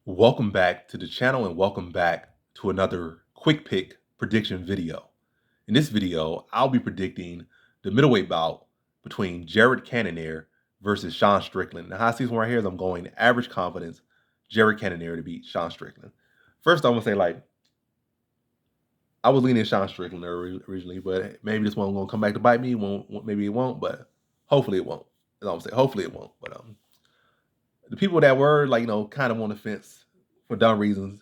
Welcome back to the channel and welcome back to another quick pick prediction video. In this video, I'll be predicting the middleweight bout between Jared Cannonier versus Sean Strickland. Now, how I see this one right here is I'm going average confidence, Jared Cannonier to beat Sean Strickland. First, I'm going to say, I was leaning Sean Strickland originally, but maybe this one going to come back to bite me. Maybe it won't, but hopefully it won't. That's all I'm saying. Hopefully it won't. But the people that were kind of on the fence for dumb reasons,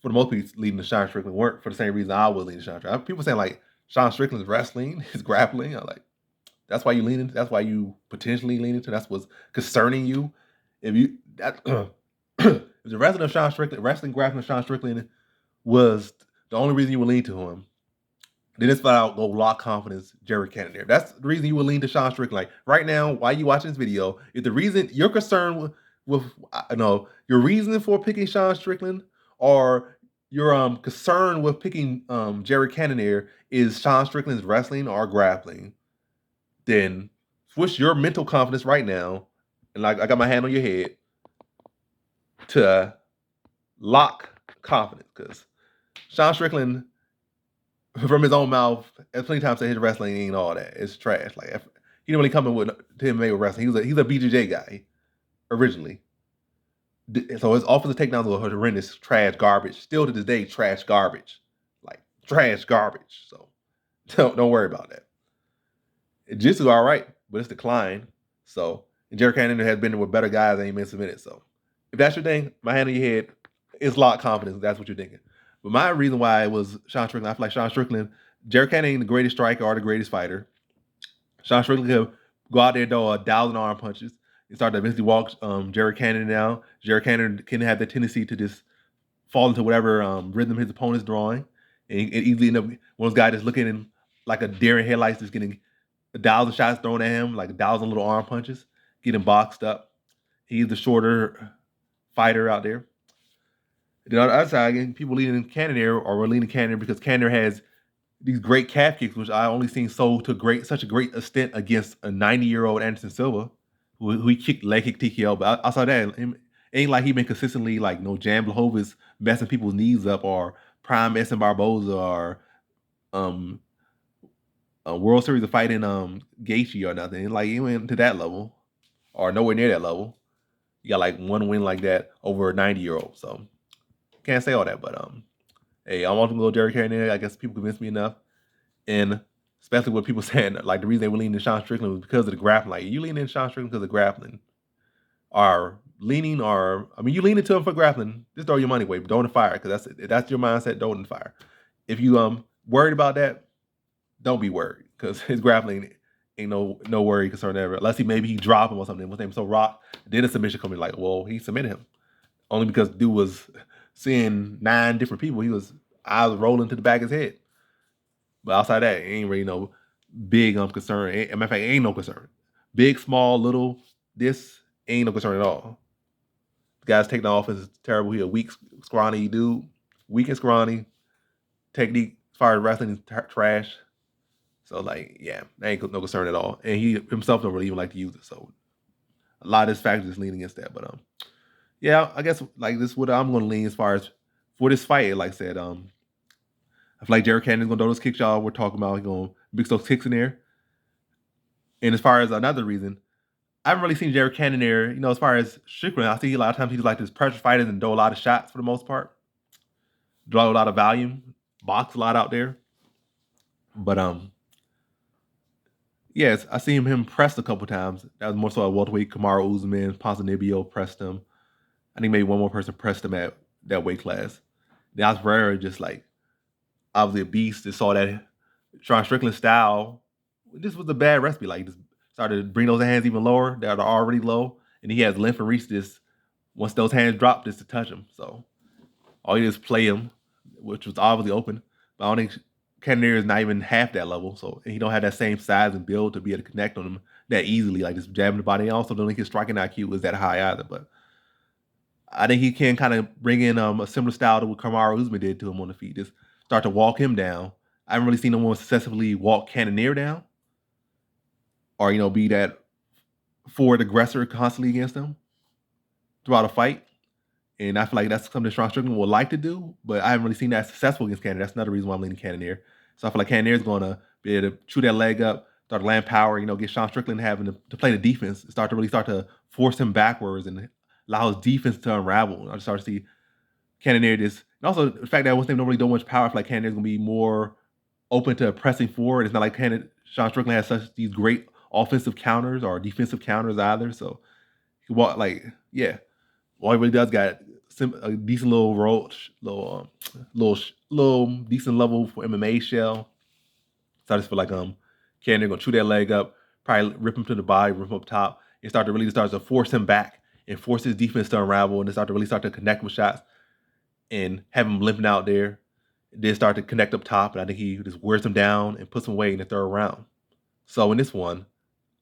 for the most people leading to Sean Strickland weren't for the same reason I was leading to Sean Strickland. People saying Sean Strickland's wrestling, his grappling. I'm like, that's why you lean into. That's why you potentially lean into. That's what's concerning you. If you that if the wrestling of Sean Strickland, wrestling grappling of Sean Strickland was the only reason you would lean to him, then it's flat out go lock confidence, Jared Cannonier. That's the reason you would lean to Sean Strickland. Like right now, while you watching this video, if the reason you're concerned with your reason for picking Sean Strickland or your concern with picking Jared Cannonier is Sean Strickland's wrestling or grappling, then switch your mental confidence right now, and I got my hand on your head, to lock confidence, because Sean Strickland, from his own mouth, as plenty of times said his wrestling ain't all that. It's trash. He didn't really come in with MMA with wrestling. He's a BJJ guy originally. So his offensive takedowns were horrendous, trash garbage. Still to this day, trash garbage. Trash garbage. So don't worry about that. Jiu-Jitsu all right, but it's declined. So Jared Cannonier has been with better guys and ain't been submitted. So if that's your thing, my hand on your head, it's lock confidence. If that's what you're thinking. But my reason why it was Sean Strickland, I feel like Sean Strickland, Jared Cannonier ain't the greatest striker or the greatest fighter. Sean Strickland could go out there and throw 1,000 arm punches and start to eventually walk Jared Cannonier down. Jared Cannonier can have the tendency to just fall into whatever rhythm his opponent's drawing, and easily end up one of those guys that's looking in like a deer in headlights, just getting 1,000 shots thrown at him, like 1,000 little arm punches, getting boxed up. He's the shorter fighter out there. And on the other side, again, people leaning Cannonier or were leaning Cannonier because Cannonier has these great calf kicks, which I only seen sold to such a great extent against a 90-year-old Anderson Silva, who he kicked leg kick TKO. But outside that, ain't like he been consistently Jan Blachowicz messing people's knees up, or Prime Essen Barboza, or a World Series of Fighting Gaethje or nothing. He went to that level or nowhere near that level. You got one win like that over a 90-year-old. So can't say all that, but hey, I'm also gonna go Jared Cannonier. I guess people convinced me enough, and especially with people saying the reason they were leaning to Sean Strickland was because of the grappling. You lean in Sean Strickland because of grappling, or you lean into him for grappling. Just throw your money away, but don't fire, because that's your mindset. Don't fire. If you worried about that, don't be worried, because his grappling ain't no worry concern ever, unless he drop him or something. What's his name? So Rock did a submission coming well, he submitted him only because dude was seeing 9 different people. I was rolling to the back of his head. But outside that, ain't really no big concern. Matter of fact, ain't no concern. Big, small, little, this ain't no concern at all. The guy's taking the offense is terrible. He a weak, scrawny dude. Weak and scrawny. Technique as far as wrestling is trash. So yeah, that ain't no concern at all. And he himself don't really even like to use it. So a lot of his factors is leaning against that. But yeah, I guess this is what I'm gonna lean as far as for this fight. Like I said, I feel like Jared Cannonier's gonna throw those kicks y'all we're talking about. He's gonna mix those kicks in there. And as far as another reason, I haven't really seen Jared Cannonier, as far as Strickland, I see a lot of times he's like this pressure fighters and throw a lot of shots for the most part. Draw a lot of volume, box a lot out there. But yes, I seen him pressed a couple times. That was more so at welterweight. Kamaru Usman, Ponzinibbio pressed him. I think maybe one more person pressed him at that weight class. Now Pereira just obviously a beast. Just saw that Sean Strickland style. This was a bad recipe. Just started to bring those hands even lower. That are already low, and he has length and reach. This once those hands drop, just to touch him. So all he did is play him, which was obviously open. But I don't think Cannonier is not even half that level. So he don't have that same size and build to be able to connect on him that easily. Just jabbing the body. I also don't think his striking IQ is that high either. But I think he can kind of bring in a similar style to what Kamaru Usman did to him on the feet. Just start to walk him down. I haven't really seen no one successfully walk Cannonier down, or be that forward aggressor constantly against him throughout a fight. And I feel like that's something Sean Strickland would like to do, but I haven't really seen that successful against Cannonier. That's another reason why I'm leaning Cannonier. So I feel like Cannonier is going to be able to chew that leg up, start to land power, get Sean Strickland having to play the defense, start to force him backwards and allow his defense to unravel. I just start to see Cannonier just, and also the fact that Winston don't really do much power, I feel like Cannonier's going to be more open to pressing forward. It's not like Sean Strickland has such these great offensive counters or defensive counters either. So, all he really does got a decent little little decent level for MMA shell. So I just feel like Cannonier gonna chew that leg up, probably rip him to the body, rip him up top, and start to force him back and force his defense to unravel and start to connect with shots and have him limping out there. Then start to connect up top, and I think he just wears him down and puts him away in the third round. So in this one,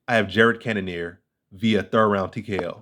I have Jared Cannonier via third round TKO.